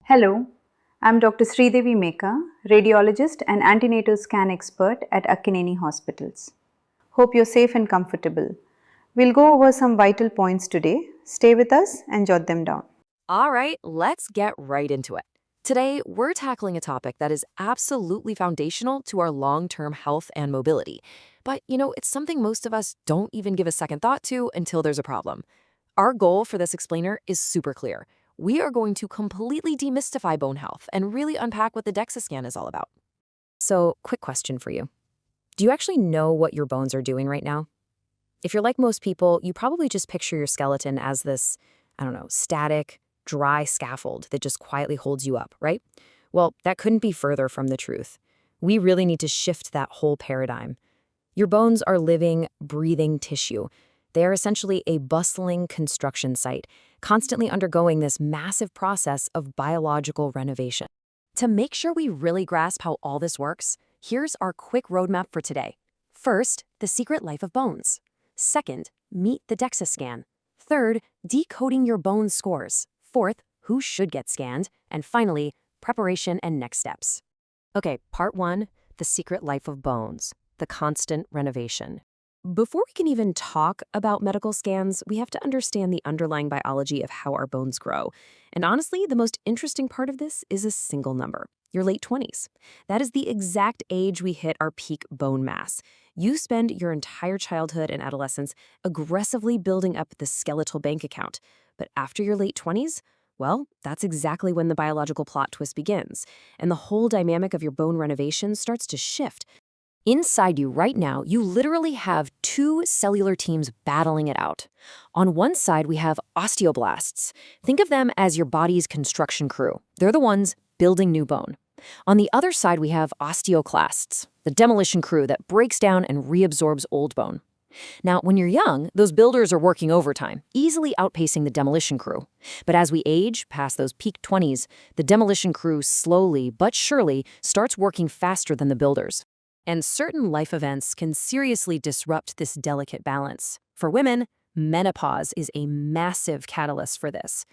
Hello, I'm Dr. Sreedevi Meka, radiologist and antenatal scan expert at Akkineni Hospitals. Hope you're safe and comfortable. We'll go over some vital points today. Stay with us and jot them down. All right, let's get right into it. Today, we're tackling a topic that is absolutely foundational to our long-term health and mobility. But, it's something most of us don't even give a second thought to until there's a problem. Our goal for this explainer is super clear. We are going to completely demystify bone health and really unpack what the DEXA scan is all about. So, quick question for you. Do you actually know what your bones are doing right now? If you're like most people, you probably just picture your skeleton as this, static, dry scaffold that just quietly holds you up, right? Well, that couldn't be further from the truth. We really need to shift that whole paradigm. Your bones are living, breathing tissue. They are essentially a bustling construction site, constantly undergoing this massive process of biological renovation. To make sure we really grasp how all this works, here's our quick roadmap for today. First, the secret life of bones. Second, meet the DEXA scan. Third, decoding your bone scores. Fourth, who should get scanned. And finally, preparation and next steps. Okay, part 1, the secret life of bones, the constant renovation. Before we can even talk about medical scans, we have to understand the underlying biology of how our bones grow. And honestly, the most interesting part of this is a single number, your late 20s. That is the exact age we hit our peak bone mass. You spend your entire childhood and adolescence aggressively building up the skeletal bank account. But after your late 20s, well, that's exactly when the biological plot twist begins, and the whole dynamic of your bone renovation starts to shift. Inside you right now, you literally have two cellular teams battling it out. On one side, we have osteoblasts. Think of them as your body's construction crew. They're the ones building new bone. On the other side, we have osteoclasts, the demolition crew that breaks down and reabsorbs old bone. Now, when you're young, those builders are working overtime, easily outpacing the demolition crew. But as we age, past those peak 20s, the demolition crew slowly but surely starts working faster than the builders. And certain life events can seriously disrupt this delicate balance. For women, menopause is a massive catalyst for this.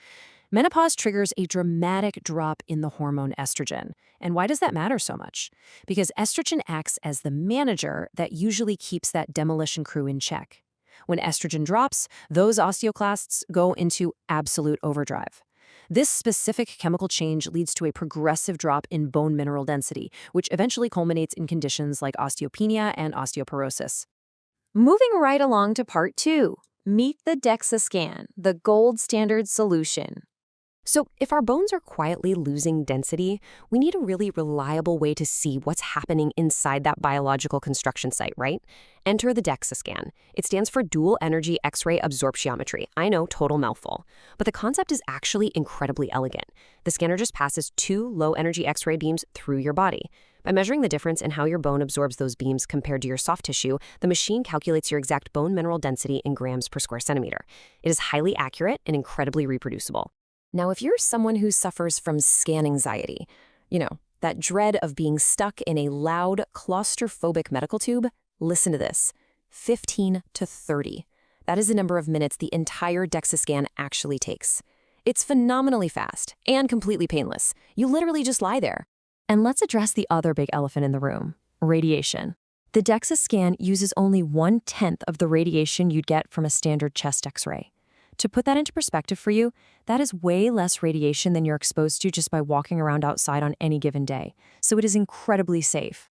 Menopause triggers a dramatic drop in the hormone estrogen. And why does that matter so much? Because estrogen acts as the manager that usually keeps that demolition crew in check. When estrogen drops, those osteoclasts go into absolute overdrive. This specific chemical change leads to a progressive drop in bone mineral density, which eventually culminates in conditions like osteopenia and osteoporosis. Moving right along to part 2, meet the DEXA scan, the gold standard solution. So if our bones are quietly losing density, we need a really reliable way to see what's happening inside that biological construction site, right? Enter the DEXA scan. It stands for Dual Energy X-ray Absorptiometry. I know, total mouthful. But the concept is actually incredibly elegant. The scanner just passes 2 low-energy X-ray beams through your body. By measuring the difference in how your bone absorbs those beams compared to your soft tissue, the machine calculates your exact bone mineral density in grams per square centimeter. It is highly accurate and incredibly reproducible. Now, if you're someone who suffers from scan anxiety, that dread of being stuck in a loud, claustrophobic medical tube, listen to this. 15 to 30. That is the number of minutes the entire DEXA scan actually takes. It's phenomenally fast and completely painless. You literally just lie there. And let's address the other big elephant in the room, radiation. The DEXA scan uses only 1/10 of the radiation you'd get from a standard chest X-ray. To put that into perspective for you, that is way less radiation than you're exposed to just by walking around outside on any given day. So it is incredibly safe.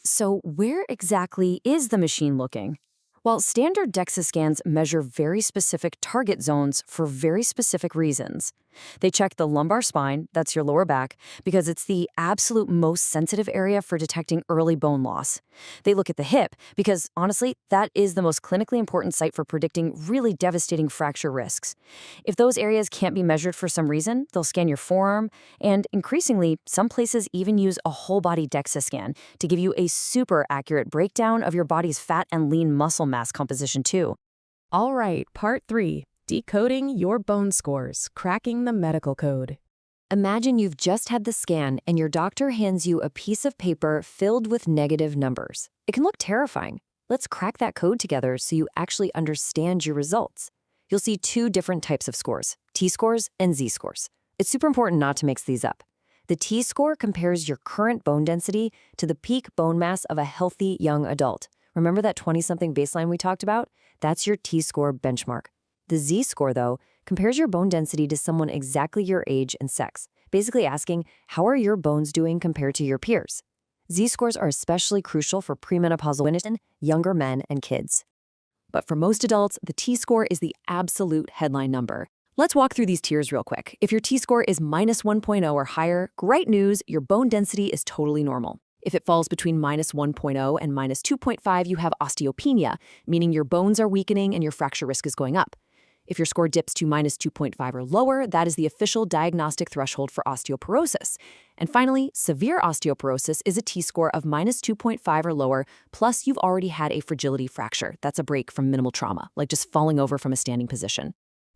So where exactly is the machine looking? Well, standard DEXA scans measure very specific target zones for very specific reasons. They check the lumbar spine, that's your lower back, because it's the absolute most sensitive area for detecting early bone loss. They look at the hip because, honestly, that is the most clinically important site for predicting really devastating fracture risks. If those areas can't be measured for some reason, they'll scan your forearm, and increasingly, some places even use a whole-body DEXA scan to give you a super accurate breakdown of your body's fat and lean muscle mass composition too. All right, part 3. Decoding your bone scores, cracking the medical code. Imagine you've just had the scan and your doctor hands you a piece of paper filled with negative numbers. It can look terrifying. Let's crack that code together so you actually understand your results. You'll see 2 different types of scores, T-scores and Z-scores. It's super important not to mix these up. The T-score compares your current bone density to the peak bone mass of a healthy young adult. Remember that 20-something baseline we talked about? That's your T-score benchmark. The Z-score, though, compares your bone density to someone exactly your age and sex, basically asking, how are your bones doing compared to your peers? Z-scores are especially crucial for premenopausal women, younger men, and kids. But for most adults, the T-score is the absolute headline number. Let's walk through these tiers real quick. If your T-score is -1.0 or higher, great news, your bone density is totally normal. If it falls between -1.0 and -2.5, you have osteopenia, meaning your bones are weakening and your fracture risk is going up. If your score dips to -2.5 or lower, that is the official diagnostic threshold for osteoporosis. And finally, severe osteoporosis is a T-score of -2.5 or lower, plus you've already had a fragility fracture. That's a break from minimal trauma, like just falling over from a standing position.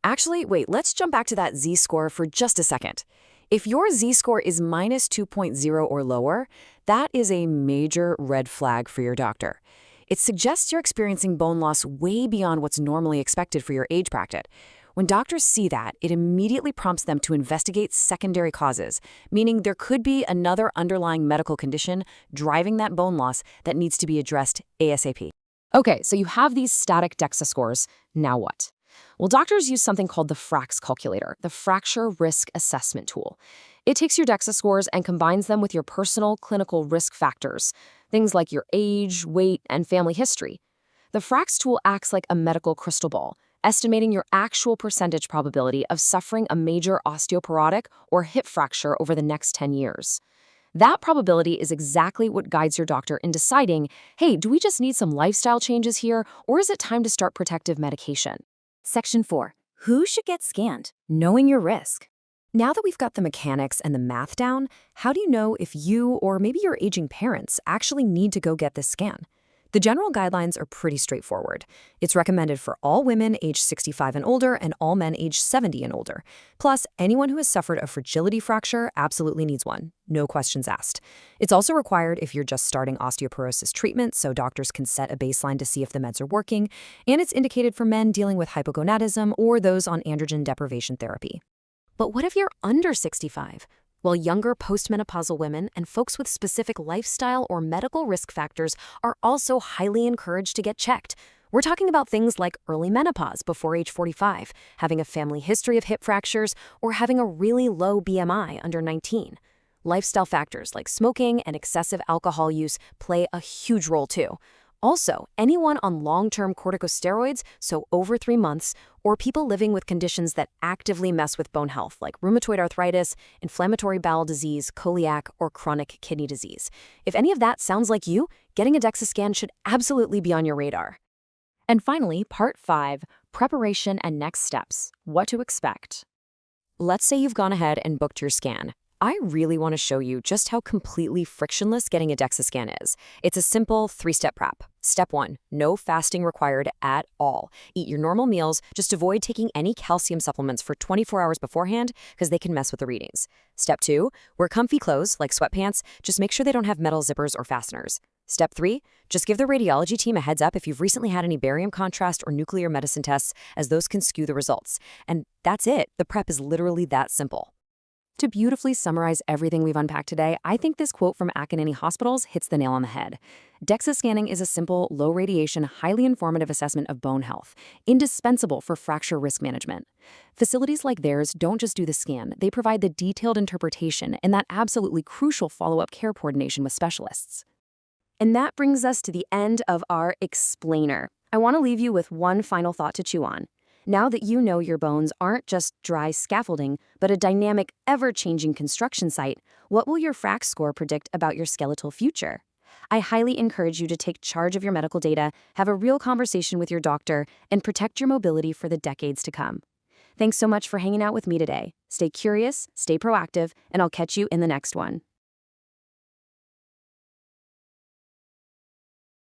Actually, wait, let's jump back to that Z-score for just a second. If your Z-score is -2.0 or lower, that is a major red flag for your doctor. It suggests you're experiencing bone loss way beyond what's normally expected for your age bracket. When doctors see that, it immediately prompts them to investigate secondary causes, meaning there could be another underlying medical condition driving that bone loss that needs to be addressed ASAP. Okay, so you have these static DEXA scores. Now what? Well, doctors use something called the FRAX calculator, the Fracture Risk Assessment Tool. It takes your DEXA scores and combines them with your personal clinical risk factors, things like your age, weight, and family history. The FRAX tool acts like a medical crystal ball, estimating your actual percentage probability of suffering a major osteoporotic or hip fracture over the next 10 years. That probability is exactly what guides your doctor in deciding, hey, do we just need some lifestyle changes here, or is it time to start protective medication? Section 4. Who should get scanned? Knowing your risk. Now that we've got the mechanics and the math down, how do you know if you or maybe your aging parents actually need to go get this scan? The general guidelines are pretty straightforward. It's recommended for all women aged 65 and older and all men aged 70 and older. Plus, anyone who has suffered a fragility fracture absolutely needs one. No questions asked. It's also required if you're just starting osteoporosis treatment, so doctors can set a baseline to see if the meds are working, and it's indicated for men dealing with hypogonadism or those on androgen deprivation therapy. But what if you're under 65? Well, younger postmenopausal women and folks with specific lifestyle or medical risk factors are also highly encouraged to get checked. We're talking about things like early menopause before age 45, having a family history of hip fractures, or having a really low BMI under 19. Lifestyle factors like smoking and excessive alcohol use play a huge role too. Also, anyone on long-term corticosteroids, so over 3 months, or people living with conditions that actively mess with bone health, like rheumatoid arthritis, inflammatory bowel disease, celiac, or chronic kidney disease. If any of that sounds like you, getting a DEXA scan should absolutely be on your radar. And finally, Part 5, Preparation and Next Steps, What to Expect. Let's say you've gone ahead and booked your scan. I really want to show you just how completely frictionless getting a DEXA scan is. It's a simple 3-step prep. Step 1, no fasting required at all. Eat your normal meals, just avoid taking any calcium supplements for 24 hours beforehand because they can mess with the readings. Step 2, wear comfy clothes like sweatpants, just make sure they don't have metal zippers or fasteners. Step 3, just give the radiology team a heads up if you've recently had any barium contrast or nuclear medicine tests, as those can skew the results. And that's it. The prep is literally that simple. To beautifully summarize everything we've unpacked today, I think this quote from Akkineni Hospitals hits the nail on the head. DEXA scanning is a simple, low-radiation, highly informative assessment of bone health, indispensable for fracture risk management. Facilities like theirs don't just do the scan, they provide the detailed interpretation and that absolutely crucial follow-up care coordination with specialists. And that brings us to the end of our explainer. I want to leave you with one final thought to chew on. Now that you know your bones aren't just dry scaffolding, but a dynamic, ever-changing construction site, what will your FRAX score predict about your skeletal future? I highly encourage you to take charge of your medical data, have a real conversation with your doctor, and protect your mobility for the decades to come. Thanks so much for hanging out with me today. Stay curious, stay proactive, and I'll catch you in the next one.